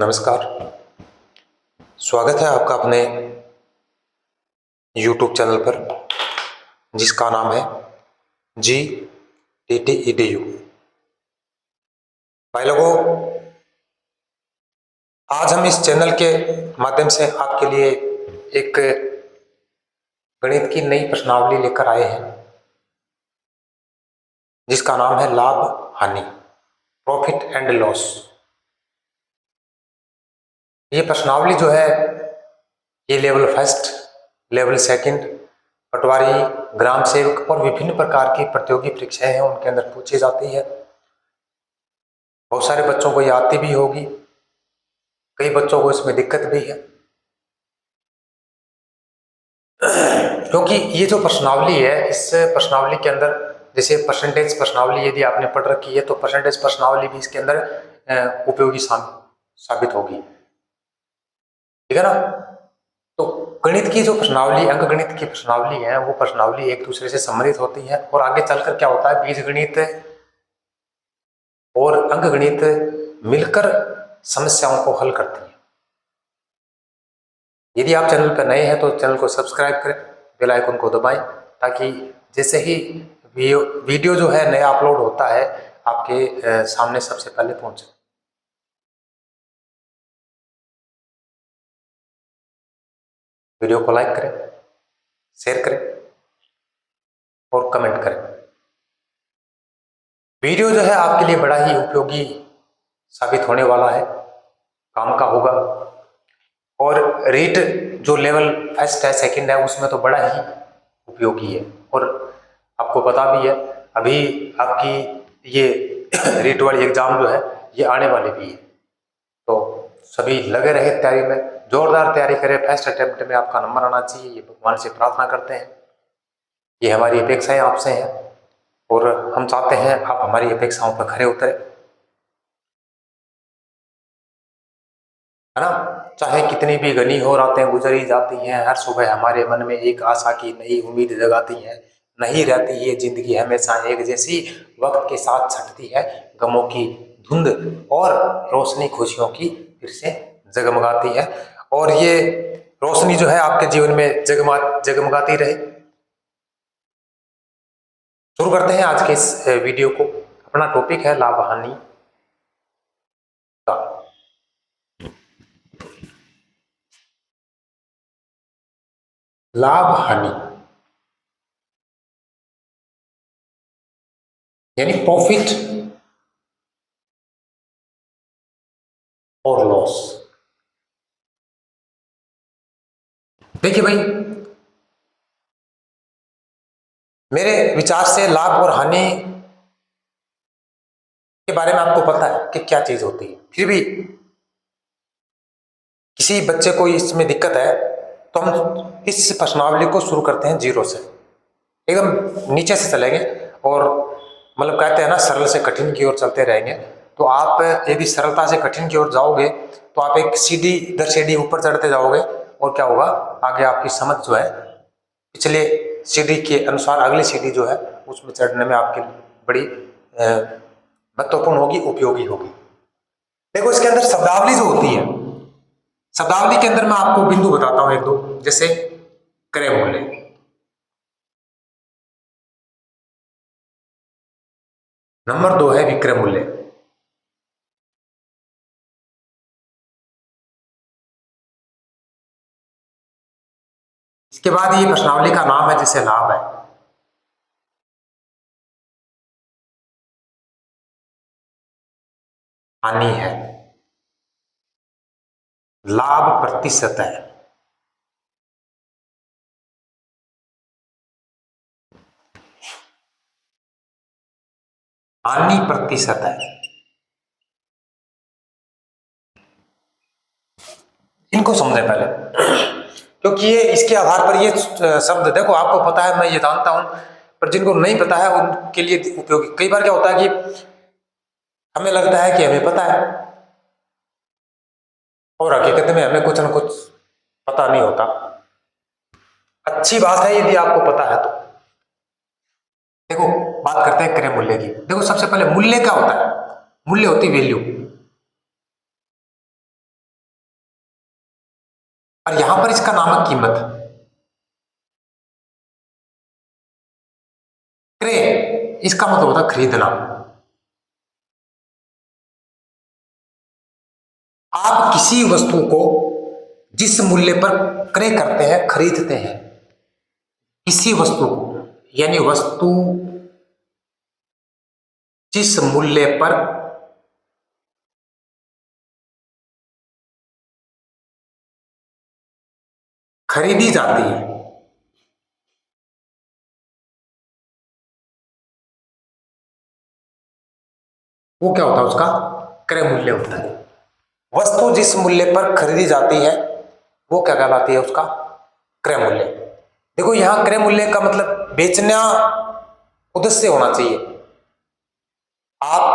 नमस्कार। स्वागत है आपका अपने YouTube चैनल पर जिसका नाम है GTT-EDU। भाई लोगों, आज हम इस चैनल के माध्यम से आपके लिए एक गणित की नई प्रश्नावली लेकर आए हैं जिसका नाम है लाभ हानि, प्रॉफिट एंड लॉस। ये प्रश्नावली जो है ये लेवल फर्स्ट, लेवल सेकंड, पटवारी, ग्राम सेवक और विभिन्न प्रकार की प्रतियोगी परीक्षाएं हैं उनके अंदर पूछी जाती है। बहुत सारे बच्चों को ये आती भी होगी, कई बच्चों को इसमें दिक्कत भी है, क्योंकि ये जो प्रश्नावली है इस प्रश्नावली के अंदर जैसे परसेंटेज प्रश्नावली यदि आपने पढ़ रखी है तो परसेंटेज प्रश्नावली भी इसके अंदर उपयोगी साबित होगी, ठीक है ना। तो गणित की जो प्रश्नावली, अंक गणित की प्रश्नावली है वो प्रश्नावली एक दूसरे से संबंधित होती है और आगे चलकर क्या होता है, बीज गणित और अंक गणित मिलकर समस्याओं को हल करती है। यदि आप चैनल पर नए हैं तो चैनल को सब्सक्राइब करें, बेल आइकन को दबाएं ताकि जैसे ही वीडियो जो है नया अपलोड होता है आपके सामने सबसे पहले पहुंचे। वीडियो को लाइक करें, शेयर करें और कमेंट करें। वीडियो जो है आपके लिए बड़ा ही उपयोगी साबित होने वाला है, काम का होगा। और रीट जो लेवल फर्स्ट है, सेकंड है, उसमें तो बड़ा ही उपयोगी है और आपको पता भी है अभी आपकी ये रीट वाली एग्जाम जो है ये आने वाली भी है, तो सभी लगे रहे तैयारी में, जोरदार तैयारी करें। फर्स्ट अटेम्प्ट में आपका नंबर आना चाहिए, ये भगवान से प्रार्थना करते हैं, ये हमारी अपेक्षाएं आपसे हैं और हम चाहते हैं आप हमारी अपेक्षाओं पर खरे उतरे, है ना। चाहे कितनी भी घनी हो रातें गुजरी जाती हैं, हर सुबह हमारे मन में एक आशा की नई उम्मीद जगाती है। नहीं रहती ये जिंदगी हमेशा एक जैसी, वक्त के साथ छटती है गमों की धुंध और रोशनी खुशियों की फिर से जगमगाती है। और ये रोशनी जो है आपके जीवन में जगमगाती रहे। शुरू करते हैं आज के इस वीडियो को। अपना टॉपिक है लाभ हानि का। लाभ हानि यानी प्रॉफिट और लॉस। देखिए भाई, मेरे विचार से लाभ और हानि के बारे में आपको पता है कि क्या चीज होती है, फिर भी किसी बच्चे को इसमें दिक्कत है तो हम इस प्रश्नावली को शुरू करते हैं जीरो से, एकदम नीचे से चलेंगे और मतलब कहते हैं ना सरल से कठिन की ओर चलते रहेंगे। तो आप यदि सरलता से कठिन की ओर जाओगे तो आप एक सीढ़ी दर सीढ़ी ऊपर चढ़ते जाओगे और क्या होगा, आगे आपकी समझ जो है पिछले सीढ़ी के अनुसार अगली सीढ़ी जो है उसमें चढ़ने में आपकी बड़ी महत्वपूर्ण होगी, उपयोगी होगी। देखो इसके अंदर शब्दावली जो होती है, शब्दावली के अंदर मैं आपको बिंदु बताता हूं एक दो, जैसे क्रय मूल्य, नंबर 2 है विक्रय मूल्य, इसके बाद ये प्रश्नावली का नाम है जिसे लाभ है। हानि है, लाभ प्रतिशत है, हानि प्रतिशत है। इनको समझे पहले, क्योंकि ये इसके आधार पर ये शब्द, देखो आपको पता है, मैं ये जानता हूं, पर जिनको नहीं पता है उनके लिए उपयोगी। कई बार क्या होता है कि हमें लगता है कि हमें पता है और हकीकत में हमें कुछ न कुछ पता नहीं होता। अच्छी बात है यदि आपको पता है तो। देखो बात करते हैं क्रय मूल्य की। देखो सबसे पहले मूल्य क्या होता है, मूल्य होती वैल्यू। और यहां पर इसका नाम है कीमत। क्रय इसका मतलब होता है खरीदना। आप किसी वस्तु को जिस मूल्य पर क्रय करते हैं, खरीदते हैं, किसी वस्तु को, यानी वस्तु जिस मूल्य पर खरीदी जाती है, वो क्या होता है, उसका क्रय मूल्य होता है। वस्तु जिस मूल्य पर खरीदी जाती है वो क्या कहलाती है, उसका क्रय मूल्य। देखो यहां क्रय मूल्य का मतलब बेचना उद्देश्य होना चाहिए।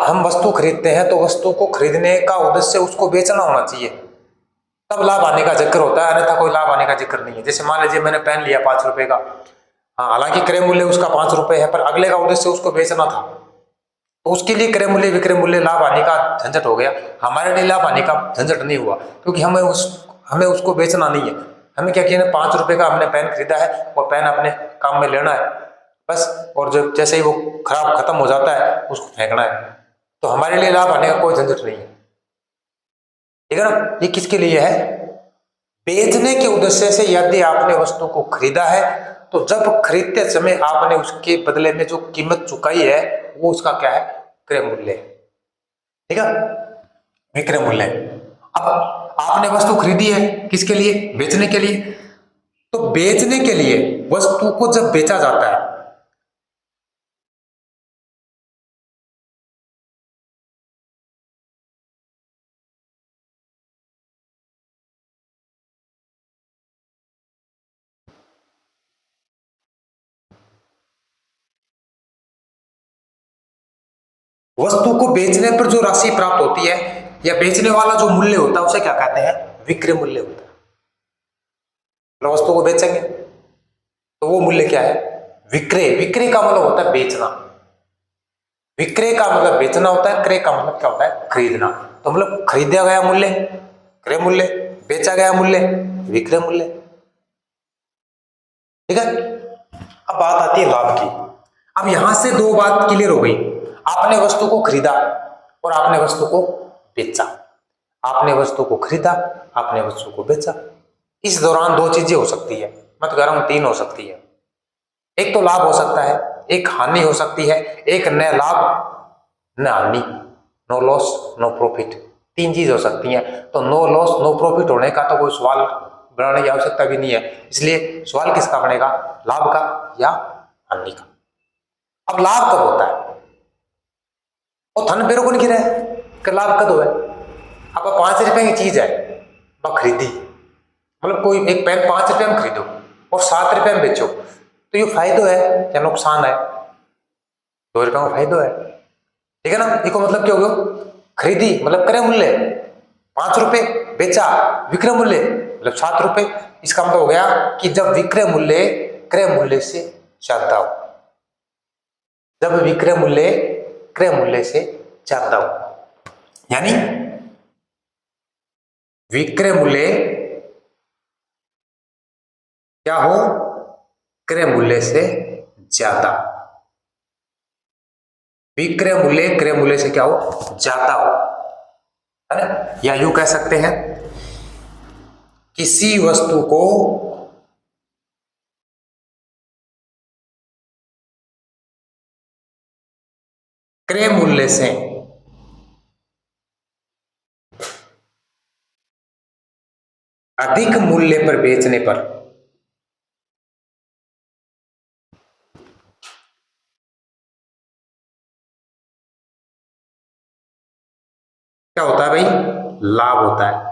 हम वस्तु खरीदते हैं तो वस्तु को खरीदने का उद्देश्य उसको बेचना होना चाहिए, तब लाभ आने का जिक्र होता है, अन्यथा कोई लाभ आने का जिक्र नहीं है। जैसे मान लीजिए मैंने पेन लिया 5 रुपए का, हाँ हालांकि क्रय मूल्य उसका 5 रुपए है, पर अगले का उद्देश्य उसको बेचना था, तो उसके लिए क्रय मूल्य विक्रय मूल्य लाभ आने का झंझट हो गया। हमारे लिए लाभ आने का झंझट नहीं हुआ, क्योंकि हमें उसको बेचना नहीं है। हमें क्या किया, 5 रुपए का हमने पेन खरीदा है और पेन अपने काम में लेना है बस, और जो जैसे ही वो खराब खत्म हो जाता है उसको फेंकना है, तो हमारे लिए लाभ आने का कोई झंझट नहीं है। ठीक है ना। ये किसके लिए है, बेचने के उद्देश्य से। यदि आपने वस्तु को खरीदा है तो जब खरीदते समय आपने उसके बदले में जो कीमत चुकाई है वो उसका क्या है, क्रय मूल्य। ठीक है, विक्रय मूल्य। अब आपने वस्तु खरीदी है किसके लिए, बेचने के लिए। तो बेचने के लिए वस्तु को जब बेचा जाता है, वस्तु को बेचने पर जो राशि प्राप्त होती है या बेचने वाला जो मूल्य होता है उसे क्या कहते हैं, विक्रय मूल्य होता है। मतलब वस्तु को बेचेंगे तो वो मूल्य क्या है, विक्रय। विक्रय का मतलब होता है बेचना। विक्रय का मतलब बेचना होता है, क्रय का मतलब क्या होता है, खरीदना। तो मतलब खरीदा गया मूल्य क्रय मूल्य, बेचा गया मूल्य विक्रय मूल्य। ठीक है। अब बात आती है लाभ की। अब यहां से दो बात क्लियर हो गई, आपने वस्तु को खरीदा और आपने वस्तु को बेचा। आपने वस्तु को खरीदा, आपने वस्तु को बेचा। इस दौरान दो चीजें हो सकती है, मत गरम तीन हो सकती है। एक तो लाभ हो सकता है, एक हानि हो सकती है, एक न लाभ न हानि, नो लॉस नो प्रॉफिट। तीन चीज हो सकती हैं। तो नो लॉस नो प्रॉफिट होने का तो कोई सवाल बनाने की आवश्यकता भी नहीं है, इसलिए सवाल किसका बनेगा, लाभ का या हानि का। अब लाभ कब होता है, और थन बेरो को नहीं गिरा है कि लाभ कब हुआ है। अब 5 रुपए की चीज है, अब खरीदी, मतलब कोई एक पेन 5 रुपए में खरीदो और 7 रुपए में बेचो, तो ये फायदा है या नुकसान है, 2 रुपए का फायदा है। ठीक है ना। इसको मतलब क्या हो गया, खरीदी मतलब क्रय मूल्य 5 रुपए, बेचा विक्रय मूल्य मतलब 7 रुपए। इसका मतलब हो गया कि जब विक्रय मूल्य क्रय मूल्य से ज्यादा हो, जब विक्रय मूल्य क्रय मूल्य से ज्यादा हो, यानी विक्रय मूल्य क्या हो, क्रय मूल्य से ज्यादा। विक्रय मूल्य क्रय मूल्य से क्या हो, ज्यादा हो, है ना। या यूं कह सकते हैं, किसी वस्तु को क्रय मूल्य से अधिक मूल्य पर बेचने पर क्या होता है भाई, लाभ होता है।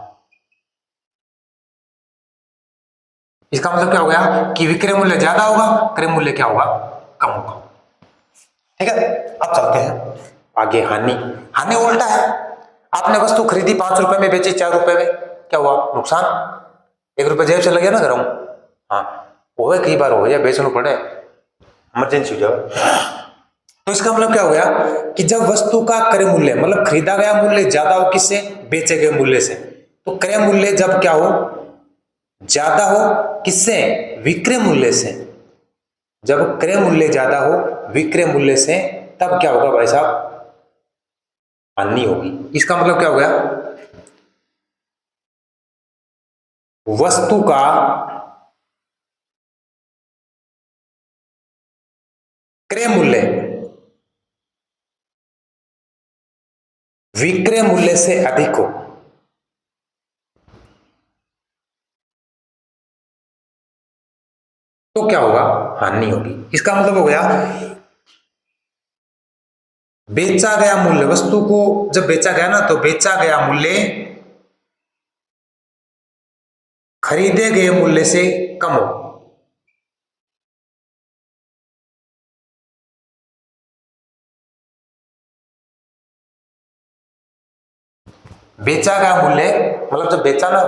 इसका मतलब क्या हो गया कि विक्रय मूल्य ज्यादा होगा, क्रय मूल्य क्या होगा, कम होगा। ठीक है। अब चलते हैं आगे, हानि। हानि उल्टा है, आपने वस्तु खरीदी 5 रुपए में, बेची 4 रुपए में, क्या हुआ, नुकसान। 1 रुपए जेब से लगे ना घरों, हाँ वो कई बार हो या बेचना पड़े, इमरजेंसी हो जाए। तो इसका मतलब क्या हो गया कि जब वस्तु का क्रय मूल्य मतलब खरीदा गया मूल्य ज्यादा हो किससे, बेचे गए मूल्य से, तो क्रय मूल्य जब क्या हो, ज्यादा हो किससे, विक्रय मूल्य से। जब क्रय मूल्य ज्यादा हो विक्रय मूल्य से, तब क्या होगा भाई साहब, हानि होगी। इसका मतलब क्या हो गया, वस्तु का क्रय मूल्य विक्रय मूल्य से अधिक हो तो क्या होगा, हानि होगी। इसका मतलब हो गया, बेचा गया मूल्य, वस्तु को जब बेचा गया ना, तो बेचा गया मूल्य खरीदे गए मूल्य से कम हो। बेचा गया मूल्य मतलब जब बेचा ना,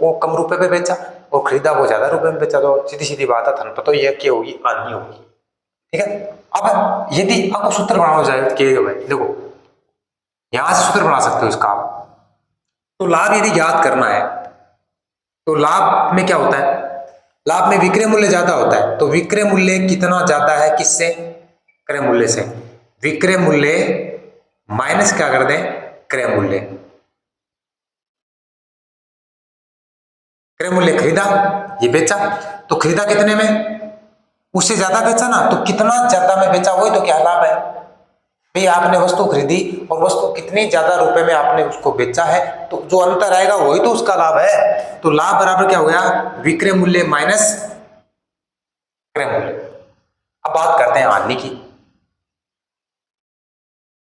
वो कम रुपए पे बेचा और खरीदा वो ज्यादा रुपए में बेचा, तो सीधी सीधी बात है, धन पर तो यह क्या होगी, हानि होगी। ठीक है। अब यदि आपको सूत्र बनाना जाए कि भाई देखो, यहां से सूत्र बना सकते हो इसका आप। तो लाभ यदि ज्ञात करना है, तो लाभ में क्या होता है, लाभ में विक्रय मूल्य ज्यादा होता है, तो विक्रय मूल्य कितना ज्यादा है किससे, क्रय मूल्य से। विक्रय मूल्य माइनस क्या कर दें, क्रय मूल्य। क्रय मूल्य खरीदा, ये बेचा, तो खरीदा कितने में, उससे ज्यादा बेचा ना, तो कितना ज्यादा में बेचा वही तो क्या लाभ है। भाई आपने वस्तु खरीदी और वस्तु कितनी ज्यादा रुपए में आपने उसको बेचा है, तो जो अंतर आएगा वही तो उसका लाभ है। तो लाभ बराबर क्या हो गया, विक्रय मूल्य माइनस क्रय मूल्य। अब बात करते हैं हानि की।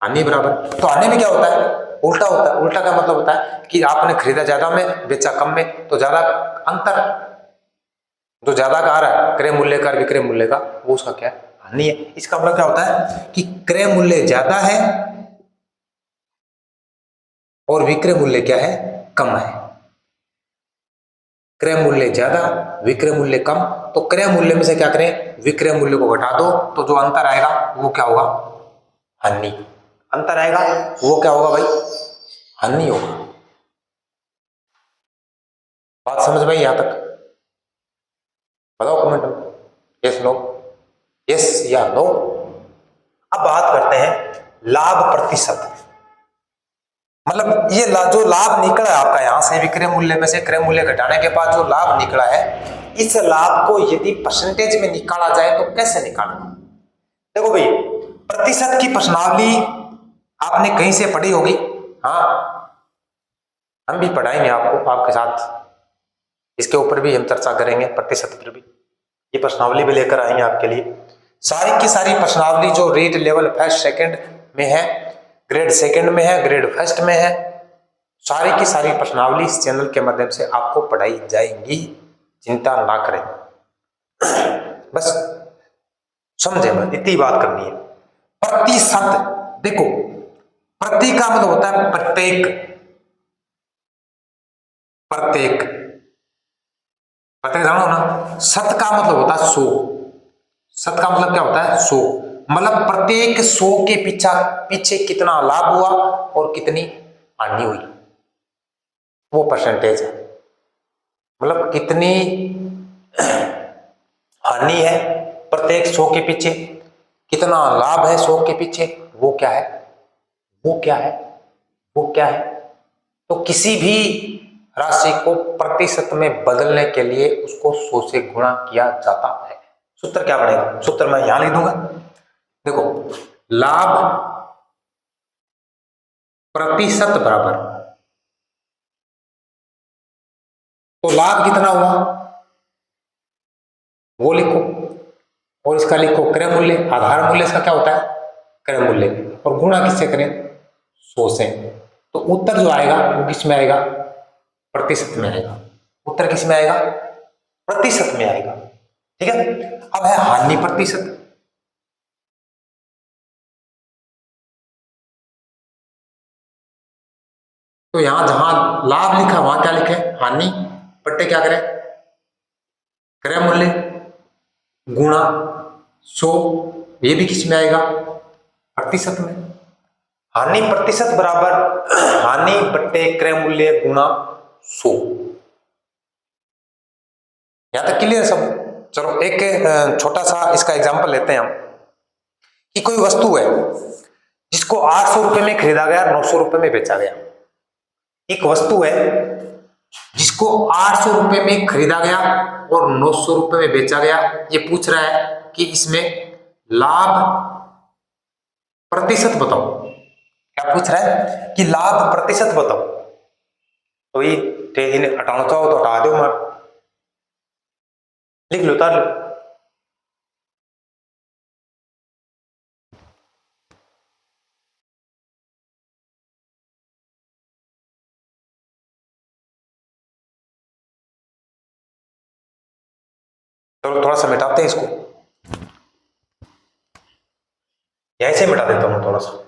हानि बराबर, तो हानि में क्या होता है, उल्टा होता है। उल्टा का मतलब होता है कि आपने खरीदा ज्यादा में बेचा कम में, तो ज्यादा अंतर, जो ज्यादा का आ रहा है क्रय मूल्य का विक्रय मूल्य का, वो उसका क्या है, हानि है। इसका मतलब क्या होता है कि क्रय मूल्य ज्यादा है और विक्रय मूल्य क्या है, कम है। क्रय मूल्य ज्यादा विक्रय मूल्य कम, तो क्रय मूल्य में से क्या करें, विक्रय मूल्य को घटा दो, तो जो अंतर आएगा वो क्या होगा, हानि। अंतर आएगा वो क्या होगा भाई, हानि होगा। बात समझ में यहां तक, बताओ कमेंट में, यस नो, यस या नो। अब बात करते हैं लाभ प्रतिशत। मतलब ये जो लाभ निकला है आपका यहां से विक्रय मूल्य में से क्रय मूल्य घटाने के बाद जो लाभ निकला है, इस लाभ को यदि परसेंटेज में निकाला जाए तो कैसे निकालेंगे। देखो भाई, प्रतिशत की प्रश्नावली आपने कहीं से पढ़ी होगी, हाँ हम भी पढ़ाएंगे आपको, आपके साथ इसके ऊपर भी हम चर्चा करेंगे, प्रतिशत पर भी ये प्रश्नावली भी लेकर आएंगे आपके लिए। सारी की सारी प्रश्नावली जो रीड लेवल फर्स्ट सेकंड में है, ग्रेड सेकंड में है, ग्रेड फर्स्ट में है, सारी की सारी प्रश्नावली इस चैनल के माध्यम से आपको पढ़ाई जाएंगी, चिंता ना करें। बस समझे, बस इतनी बात करनी है। प्रतिशत देखो, प्रति का मतलब होता है प्रत्येक, प्रत्येक, प्रत्येक जानो ना। शत का मतलब होता है सौ, शत का मतलब क्या होता है, सौ। मतलब प्रत्येक सौ के पीछा पीछे कितना लाभ हुआ और कितनी हानि हुई, वो परसेंटेज है। मतलब कितनी हानि है प्रत्येक सौ के पीछे, कितना लाभ है सौ के पीछे, वो क्या है, वो क्या है, वो क्या है। तो किसी भी राशि को प्रतिशत में बदलने के लिए उसको सौ से गुणा किया जाता है। सूत्र क्या बनेगा, सूत्र मैं यहां लिख दूंगा। देखो, लाभ प्रतिशत बराबर, तो लाभ कितना हुआ वो लिखो, और इसका लिखो क्रय मूल्य, आधार मूल्य इसका क्या होता है, क्रय मूल्य, और गुणा किससे करें, 100 से। तो उत्तर जो आएगा वो किस में आएगा, प्रतिशत में आएगा। उत्तर किस में आएगा, प्रतिशत में आएगा। ठीक है। अब है हानि प्रतिशत। तो यहां जहां लाभ लिखा वहां क्या लिखे, हानि बट्टे क्या करें, क्रय मूल्य गुणा 100, ये भी किस में आएगा, प्रतिशत में। हानि प्रतिशत बराबर हानि बट्टे क्रय मूल्य गुणा 100। यहां तक क्लियर सब। चलो एक छोटा सा इसका एग्जांपल लेते हैं हम कि कोई वस्तु है जिसको 800 रुपए में खरीदा गया, 900 रुपए में बेचा गया। एक वस्तु है जिसको 800 रुपए में खरीदा गया और 900 रुपए में बेचा गया। ये पूछ रहा है कि इसमें लाभ प्रतिशत बताओ। क्या पूछ रहा है कि लाभ प्रतिशत बताओ। तो ये इन्हें हटाना चाहो तो हटा दो, मार लिख लो, उतार लो। चलो थोड़ा सा मिटाते हैं इसको, यहीं से मिटा देता हूं थोड़ा सा।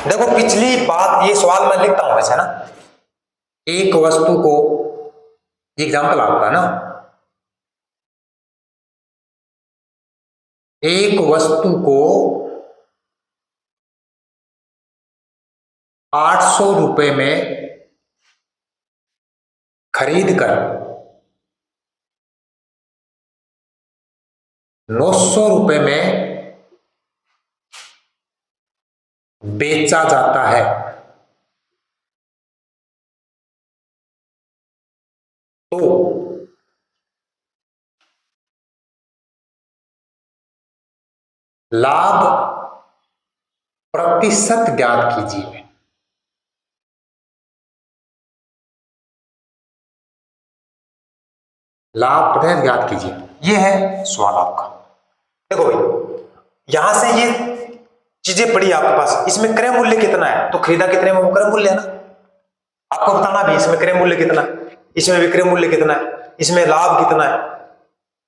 देखो पिछली बात, ये सवाल मैं लिखता हूं वैसे ना, एक वस्तु को, एग्जाम्पल आपका ना, एक वस्तु को 800 रुपए में खरीद कर 900 रुपए में बेचा जाता है, तो लाभ प्रतिशत ज्ञात कीजिए। लाभ प्रतिशत ज्ञात कीजिए, यह है सवाल आपका। देखो भाई, यहां से ये चीजें पड़ी आपके पास, इसमें क्रय मूल्य कितना है तो खरीदा कितने में, वो क्रय मूल्य है ना। आपको बताना भी इसमें क्रय मूल्य कितना है, इसमें विक्रय मूल्य कितना है, इसमें लाभ कितना है,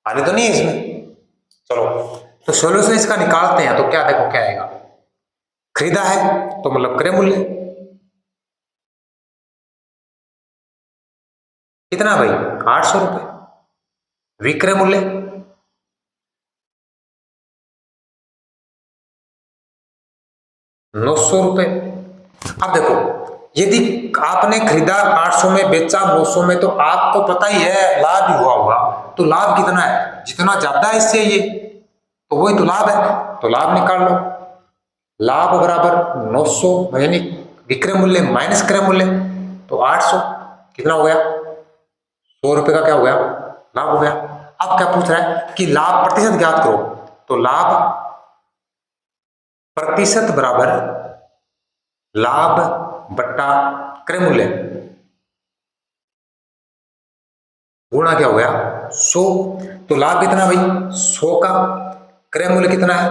आने तो नहीं है इसमें। चलो तो सोल्यूशन इसका निकालते हैं, तो क्या देखो क्या आएगा। खरीदा है तो मतलब क्रय मूल्य कितना भाई, 800 रुपए। विक्रय मूल्य 900 रुपए। अब देखो, यदि आपने खरीदा 800 में, बेचा 900 में, तो आपको पता ही है लाभ ही हुआ होगा। तो लाभ कितना है, जितना ज्यादा है इससे ये, तो वही तो लाभ है, तो लाभ निकाल लो। लाभ बराबर 900 यानी विक्रय मूल्य माइनस क्रय मूल्य, तो 800 कितना हो गया, 100 रुपए का क्या हो गया, लाभ हो गया। अब क्या पूछ रहा है कि लाभ प्रतिशत ज्ञात करो, तो लाभ प्रतिशत बराबर लाभ बट्टा क्रय मूल्य गुणा क्या हो गया 100। तो लाभ कितना भाई 100 का, क्रय मूल्य कितना है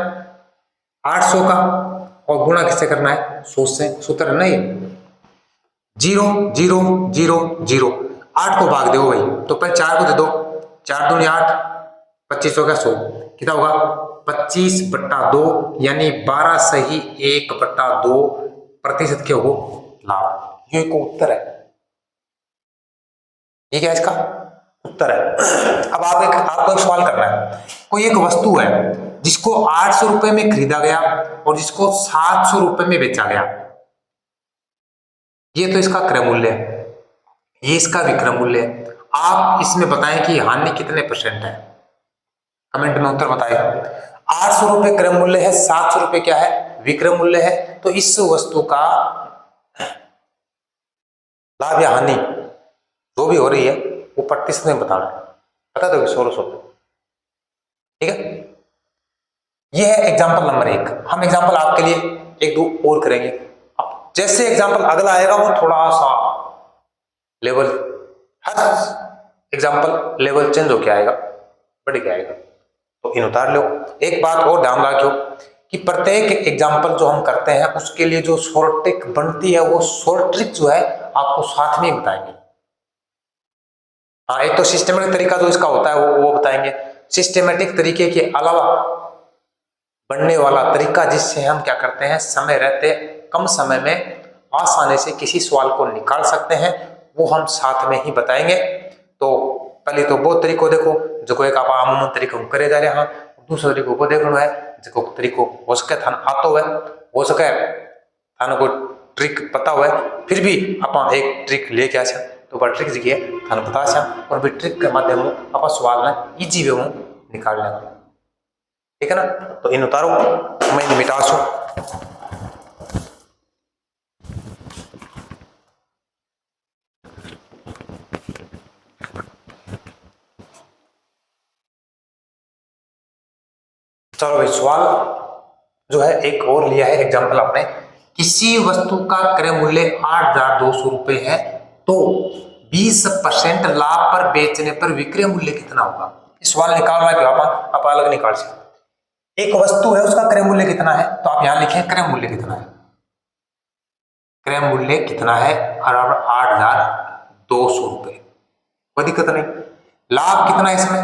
800 का, और गुणा किससे करना है 100 से। सूत्र है ना ये 0 0 0 0। 8 को भाग दो भाई, तो पहले 4 को दे दो, 4 दूनी 8, 25 हो गया 100, कितना होगा 25 बट्टा 2, यानी 12 सही 1 बट्टा 2 प्रतिशत क्या हो लाभ। ये को उत्तर है, ये क्या इसका उत्तर है। अब आपको एक सवाल करना है। कोई एक वस्तु है जिसको 800 रुपए में खरीदा गया और जिसको 700 रुपए में बेचा गया। ये तो इसका क्रय मूल्य है, ये इसका विक्रय मूल्य है। आप इसमें बताएं कि हानि कितने % है, कमेंट में उत्तर बताएं। 800 रुपए क्रय मूल्य है, 700 रुपए क्या है विक्रय मूल्य है। तो इस वस्तु का लाभ या हानि जो भी हो रही है वो प्रतिशत में बताना है, बता दो 1600। ठीक है, ये है एग्जाम्पल नंबर 1। हम एग्जाम्पल आपके लिए 1-2 और करेंगे। अब जैसे एग्जाम्पल अगला आएगा वो थोड़ा सा लेवल, हर एग्जाम्पल लेवल चेंज होके आएगा, बढ़ के आएगा, तो इन उतार लो। एक बात और ध्यान रखियो कि प्रत्येक एग्जाम्पल जो हम करते हैं उसके लिए जो शॉर्ट ट्रिक बनती है, वो शॉर्ट ट्रिक जो है आपको साथ में ही बताएंगे। हाँ, एक तो सिस्टमेटिक तरीका जो इसका होता है वो बताएंगे। सिस्टमेटिक तरीके के अलावा बनने वाला तरीका जिससे हम क्या करते हैं, समय रहते कम समय में आसानी से किसी सवाल को निकाल सकते हैं, वो हम साथ में ही बताएंगे। तो पहले तो बहुत तरीकों देखो, जो एक आप आमूमन तरीकों करे जा रहे हैं। दूसरे तरीको को देखना है, जो तरीको हो सके थाने आतो है, हो सके थाने को ट्रिक पता हुआ है, फिर भी अपन एक ट्रिक लेके आ सकते, तो पर ट्रिक जगह थाने बता सकते, और भी ट्रिक के माध्यम में अपन सवाल ना इजी वे में निकाल लेंगे, ठीक है ना। तो इन उतारो मैं मिटा सो। चलो भाई, सवाल जो है एक और लिया है एग्जांपल आपने, किसी वस्तु का क्रय मूल्य 8,200 रुपए है, तो 20% लाभ पर बेचने पर विक्रय मूल्य कितना होगा। इस सवाल निकाल रहा है आप अलग निकाल सकते। एक वस्तु है, उसका क्रय मूल्य कितना है, तो आप यहां लिखें क्रय मूल्य कितना है, क्रय मूल्य कितना है, बराबर 8,200 रुपए, कोई दिक्कत नहीं। लाभ कितना है इसमें,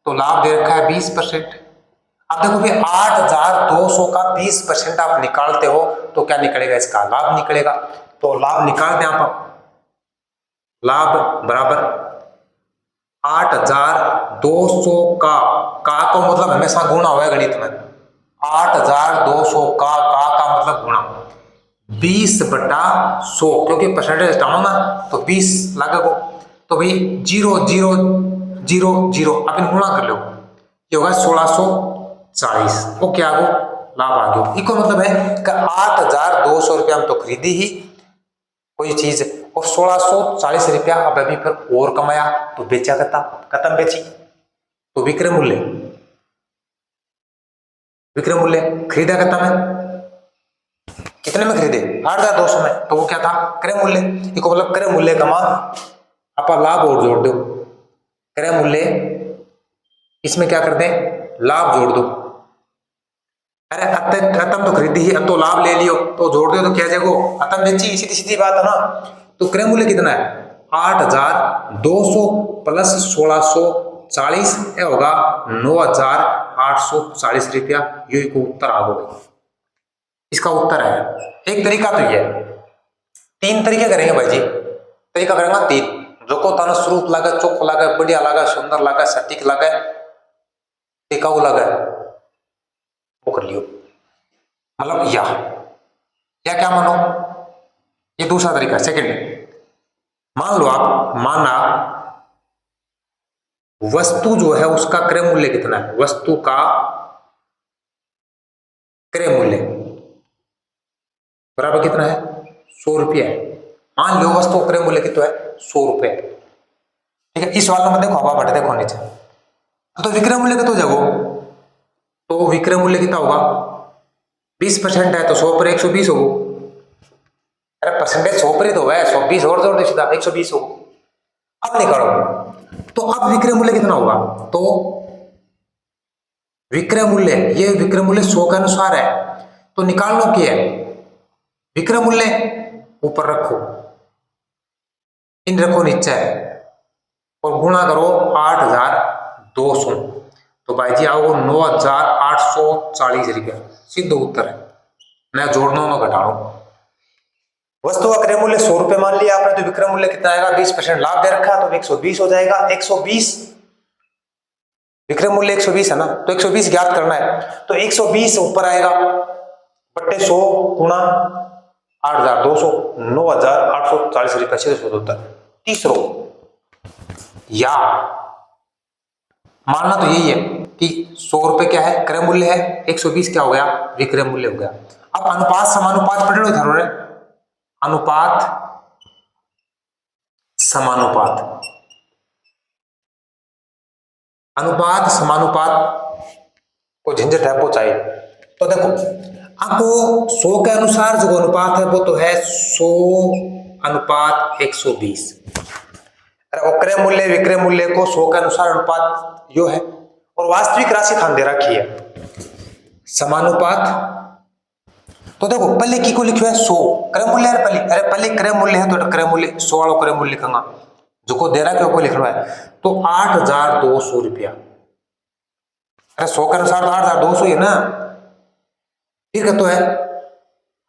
तो लाभ दे रखा है 20%। अब देखो भी 8,200 का 20% आप निकालते हो तो क्या निकलेगा, इसका लाभ निकलेगा। तो लाभ निकालते हैं आप, लाभ बराबर 8,200 का तो मतलब हमेशा गुणा हुआ है गणित में, 8,200 का मतलब गुणा 20/100, क्योंकि परसेंटेज हटाओ ना तो 20 लगेगा, तो भाई 0 0 0 0 अपन गुणा कर लो, ये होगा 1640, वो क्या हो लाभ आ गया। इसको मतलब है कि 8,200 रुपया हम तो खरीदी ही कोई चीज, और 1640 रुपया अब अभी फिर और कमाया तो बेचा खत्म बेची, तो विक्रय मूल्य खरीदा खत्म है, कितने में खरीदे 8,200 में, तो वो क्या था क्रय मूल्य। इसको मतलब क्रय मूल्य का मान आप लाभ और जोड़ दो, क्रय मूल्य इसमें क्या कर दें लाभ जोड़ दो, अरे खत्म तो खरीदी ही, अब तो लाभ ले लियो तो जोड़ दो तो क्या जाएगा खत्म बेची, सीधी सीधी बात है ना। तो क्रय मूल्य कितना है 8,200 प्लस 1640, यह होगा 9,840 रुपया, ये को उत्तर आ गया, इसका उत्तर है। एक तरीका तो ये है, 3 तरीके करेंगे भाई जी, तरीका करेंगे 3, जो को ताना स्वरूप लगे, चोख लगे, बढ़िया लगे, सुंदर लगे, सटीक लगे, टिकाऊ लगे, वो कर लियो। मतलब या क्या मानो, ये दूसरा तरीका सेकंड। मान लो आप, माना वस्तु जो है उसका क्रय मूल्य कितना है, वस्तु का क्रय मूल्य बराबर कितना है 100 रुपया है। मान लो वस्तु का क्रय मूल्य कितना है 100 रुपये, ठीक है। इस सवाल में देखो हवा बढ़े, देखो नीचे, तो विक्रय मूल्य कितना जाओ, तो विक्रय मूल्य कितना होगा 20% है तो 100 पर 120 होगा, अरे परसेंटेज 100 पर ही तो है, 120 और जोड़ दो सीधा 120 होगा। अब निकालो, तो अब विक्रय मूल्य कितना होगा, तो विक्रय मूल्य, ये विक्रय मूल्य 100 के अनुसार है, तो निकालना क्या है, विक्रय मूल्य ऊपर रखो, इन रखो नीचे और गुणा करो 8,200, तो भाई जी आओ 9,840 रुपया, सीधा उत्तर है, मैं जोड़ना ना घटाओ। वस्तु का क्रय मूल्य 100 रुपये मान लिया आपने, तो विक्रय मूल्य कितना आएगा 20% लाभ दे रखा, तो 120 हो जाएगा। 120 विक्रय मूल्य 120 है ना, तो 120 ज्ञात करना है, तो 120 ऊपर आएगा बट्टे 100 गुणा 8,200, 9,840 रुपये, सीधे उत्तर। तीसरो या मानना तो यही है कि 100 रुपये क्या है क्रय मूल्य है, 120 क्या हो गया विक्रय मूल्य हो गया। अब अनुपात समानुपात पढ़ लो धरो, अनुपात समानुपात, अनुपात समानुपात को झंझट है वो चाहिए, तो देखो आपको 100 के अनुसार जो अनुपात है वो तो है 100 अनुपात 120, अरे क्रय मूल्य विक्रय मूल्य को 100 के अनुसार अनुपात यो है, और वास्तविक राशि थान दे रखी है समानुपात। तो देखो पहले की को लिखो है 100 क्रय मूल्य है, पहले क्रय मूल्य है तो क्रय मूल्य 100 वाला क्रय मूल्य लिखूंगा, जो को दे रहा है को लिखना है, तो 8,200 रुपया, अरे 100 के अनुसार तो 8,200 ही है ना, ठीक है, तो है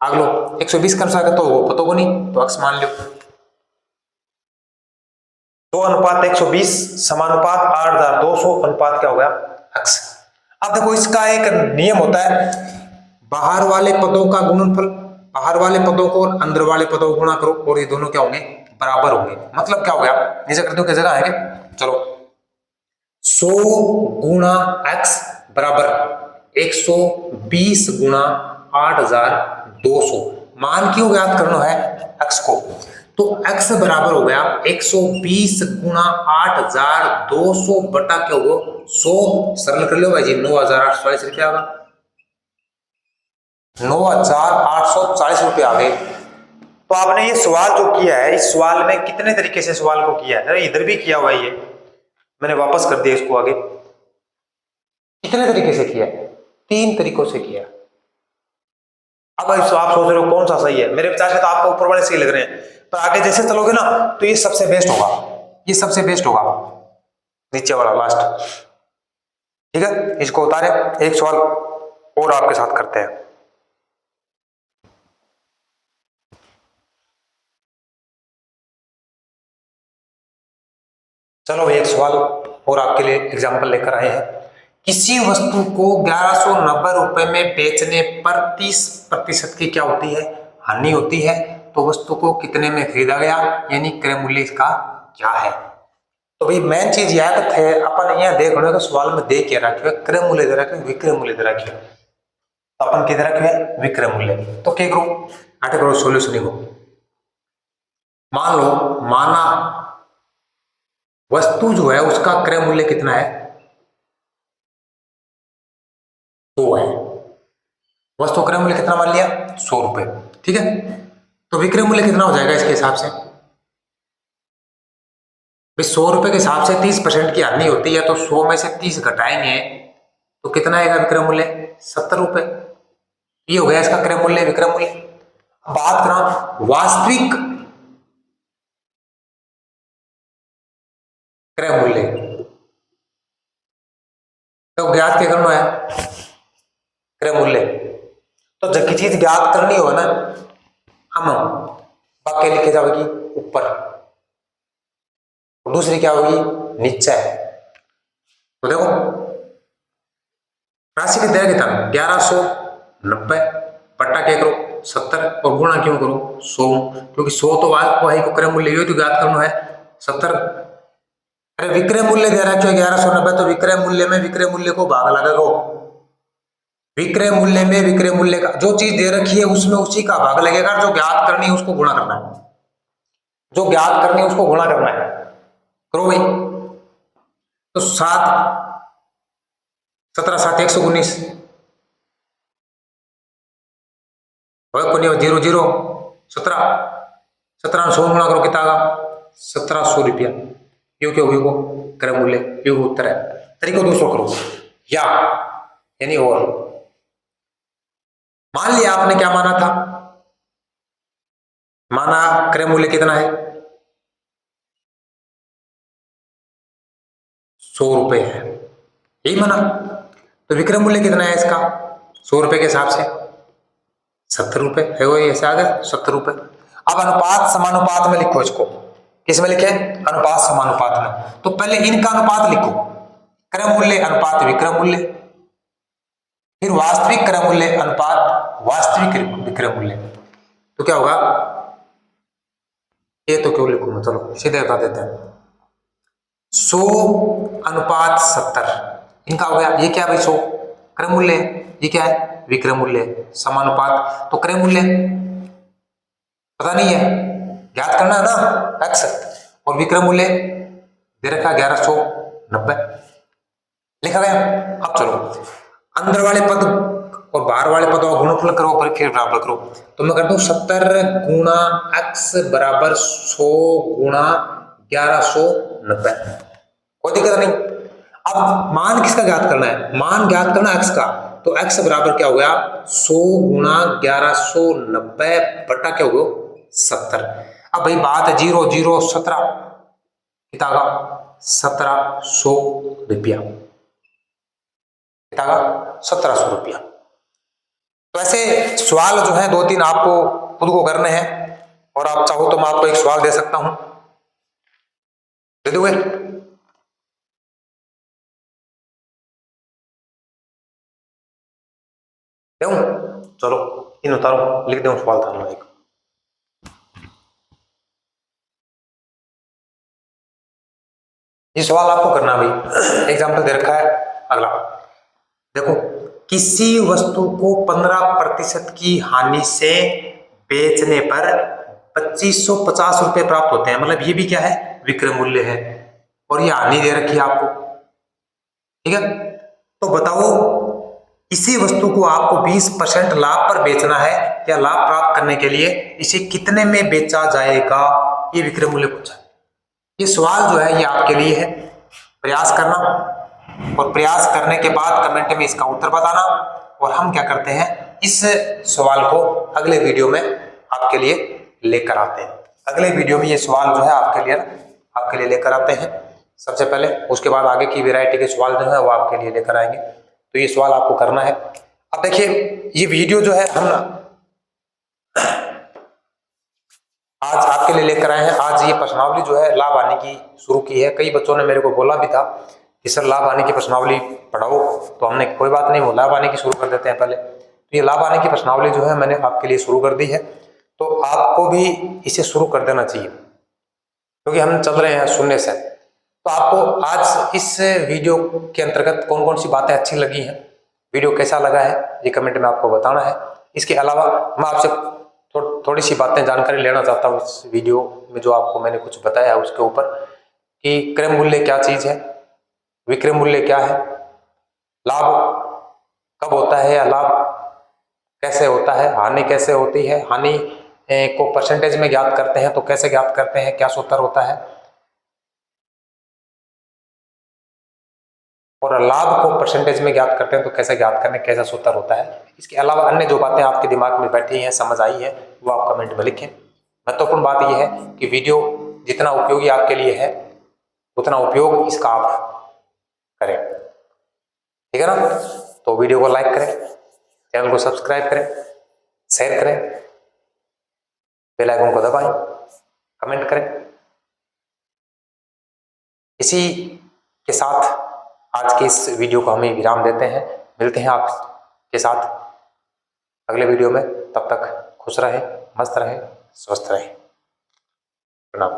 आग लो 120 के अनुसार तो वो पता को नहीं, तो अक्स मान लो 100 अनुपात 120 समानुपात 8,200 अनुपात क्या हो गया अक्स। अब देखो इसका एक नियम होता है, बाहर वाले पदों का गुणनफल, बाहर वाले पदों को और अंदर वाले पदों को गुणा करो और ये दोनों क्या होंगे, बराबर होंगे। मतलब क्या हो गया, नीचे करते हो क्या जगह है क्या, चलो 100 गुणा x बराबर 120 गुणा 8200। मान क्यों ज्ञात करना है x को, तो x बराबर हो गया 120 गुणा 8200 बटा क्या होगा 100। सरल कर लो भाई जी, 9840 रुपया आ गया, 9840 रुपये आ गए। तो आपने ये सवाल जो किया है, इस सवाल में कितने तरीके से सवाल को किया है, इधर भी किया हुआ है, ये मैंने वापस कर दिया इसको आगे। कितने तरीके से किया है, 3 तरीकों से किया। अब आप सोच रहे हो कौन सा सही है, मेरे विचार से तो आपको ऊपर वाले सही लग रहे हैं, पर आगे जैसे चलोगे ना तो ये सबसे बेस्ट होगा, ये सबसे बेस्ट होगा नीचे वाला लास्ट। ठीक है, इसको उतारे, एक सवाल और आपके साथ करते हैं। चलो एक सवाल और आपके लिए एग्जांपल लेकर आए हैं। किसी वस्तु को 1190 रुपए में बेचने पर 30% की क्या होती है, हानि होती है, तो वस्तु को कितने में खरीदा गया, यानी क्रय मूल्य इसका क्या है। तो भाई मेन चीज याद है, अपन यहाँ देख रहे हो तो सवाल में दे के रखे क्रय मूल्य दे रखे, विक्रय मूल्य दे रखे, तो अपन किधर रखे विक्रय मूल्य। तो क्या करो, आटे करो सोल्यूशन को। मान लो माना वस्तु जो है उसका क्रय मूल्य कितना है, 100 है। वस्तु क्रय मूल्य कितना मान लिया, 100 रुपए, ठीक है। तो विक्रय मूल्य कितना हो जाएगा इसके हिसाब से, 100 रुपए के हिसाब से 30% की हानि होती है, तो 100 में से 30 घटाएंगे तो कितना आएगा विक्रय मूल्य, 70 रुपए। ये हो गया इसका क्रय मूल्य, विक्रय मूल्य। बात करा वास्तविक क्रय मूल्य, तो ज्ञात क्या करना है, क्रय मूल्य। तो जब की चीज ज्ञात करनी हो ना, हम वाक्य लिखे जाएगी ऊपर, दूसरी क्या होगी नीचे। तो देखो राशि के दे कितना 1190 बट्टा क्या करो 70 और गुणा क्यों करो 100, क्योंकि 100 तो वही को क्रय मूल्य तो ज्ञात करना है 70। अरे विक्रय मूल्य दे रहा है 1190, तो विक्रय मूल्य में विक्रय मूल्य को भाग लगा दो, विक्रय मूल्य में विक्रय मूल्य का जो चीज दे रखी है उसमें उसी का भाग लगेगा, जो ज्ञात करनी है उसको गुणा करना है, जो ज्ञात करनी है उसको गुणा करना है, करो भाई। तो 17 7 119 जीरो जीरो 17 17 100 गुणा करो कितना आगा 1700 रुपया, यो क्या होगी क्रय मूल्य, यो उत्तर है। तरीको दूसरा करो, या यानी और मान लिया आपने क्या माना था, माना क्रय मूल्य कितना है 100 रुपए है, यही माना। तो विक्रय मूल्य कितना है इसका 100 रुपए के हिसाब से 70 रुपए है, वो ऐसे आ गया 70 रुपए। अब अनुपात समानुपात में लिखो इसको, किस में लिखे अनुपात समानुपात में। तो पहले इनका अनुपात लिखो, क्रय मूल्य अनुपात विक्रय मूल्य, फिर वास्तविक क्रय मूल्य अनुपात वास्तविक विक्रय मूल्य। तो क्या होगा, ये तो क्यों लिखूंगा, चलो सीधे बता देते हैं 100 अनुपात 70, इनका हो गया। ये क्या भाई 100 क्रय मूल्य, ये क्या है विक्रय मूल्य, समानुपात। तो क्रय मूल्य पता नहीं है, ज्ञात करना है ना x, और विक्रय मूल्य दे रखा 1190 लिखा गया। अब चलो अंदर वाले पद और बाहर वाले पदों का गुणनफल करो पर फिर बराबर करो। तो मैं करता हूं 70 गुणा x बराबर 100 गुणा 1190, कोई दिक्कत नहीं। अब मान किसका ज्ञात करना है, मान ज्ञात करना x का, तो x बराबर क्या हो गया 100 गुणा 1190 बटा क्या हो गया 70। अब भाई बात है 0 0 17 कितना का 1700 रुपया, कितना का 1700 रुपया। तो ऐसे सवाल जो है 2-3 आपको खुद को करने हैं, और आप चाहो तो मैं आपको एक सवाल दे सकता हूं, दे दोगे। देखो चलो इन उतारो, लिख दो सवाल था एक। ये सवाल आपको करना भाई, एग्जाम्पल दे रखा है। अगला देखो, किसी वस्तु को 15% की हानि से बेचने पर 2550 रुपए प्राप्त होते हैं। मतलब ये भी क्या है, विक्रय मूल्य है, और ये हानि दे रखी है आपको, ठीक है। तो बताओ, इसी वस्तु को आपको 20% लाभ पर बेचना है, या लाभ प्राप्त करने के लिए इसे कितने में बेचा जाएगा, ये विक्रय मूल्य पूछा। ये सवाल जो है ये आपके लिए है, प्रयास करना, और प्रयास करने के बाद कमेंट में इसका उत्तर बताना। और हम क्या करते हैं, इस सवाल को अगले वीडियो में आपके लिए लेकर आते हैं। अगले वीडियो में ये सवाल जो है आपके लिए लेकर आते हैं सबसे पहले, उसके बाद आगे की वैरायटी के सवाल जो है वो आपके लिए लेकर आएंगे। तो ये सवाल आपको करना है। अब देखिए, ये वीडियो जो है हम आज आपके लिए लेकर आए हैं। आज ये प्रश्नावली जो है लाभ हानि की शुरू की है। कई बच्चों ने मेरे को बोला भी था कि सर लाभ हानि की प्रश्नावली पढ़ाओ, तो हमने कोई बात नहीं, वो लाभ हानि की शुरू कर देते हैं पहले। तो ये लाभ हानि की प्रश्नावली जो है मैंने आपके लिए शुरू कर दी है, तो आपको भी इसे शुरू कर देना चाहिए, क्योंकि हम चल रहे हैं शून्य से। तो आपको आज इस वीडियो के अंतर्गत कौन कौन सी बातें अच्छी लगी हैं, वीडियो कैसा लगा है, ये कमेंट में आपको बताना है। इसके अलावा मैं आपसे थोड़ी सी बातें जानकारी लेना चाहता हूँ इस वीडियो में, जो आपको मैंने कुछ बताया है उसके ऊपर, कि क्रय मूल्य क्या चीज़ है, विक्रय मूल्य क्या है, लाभ कब होता है या लाभ कैसे होता है, हानि कैसे होती है, हानि को परसेंटेज में ज्ञात करते हैं तो कैसे ज्ञात करते हैं, क्या सूत्र होता है, और लाभ को परसेंटेज में ज्ञात करते हैं तो कैसे ज्ञात करने, कैसा सूत्र होता है। इसके अलावा अन्य जो बातें आपके दिमाग में बैठी हैं, समझ आई है, वो आप कमेंट में लिखें। महत्वपूर्ण बात यह है कि वीडियो जितना उपयोगी आपके लिए है उतना उपयोग इसका आप करें, ठीक है ना। तो वीडियो को लाइक करें, चैनल को सब्सक्राइब करें, शेयर करें, बेल आइकन को दबाएं, कमेंट करें। इसी के साथ आज के इस वीडियो को हमें विराम देते हैं। मिलते हैं आपके साथ अगले वीडियो में। तब तक खुश रहें, मस्त रहें, स्वस्थ रहें। प्रणाम।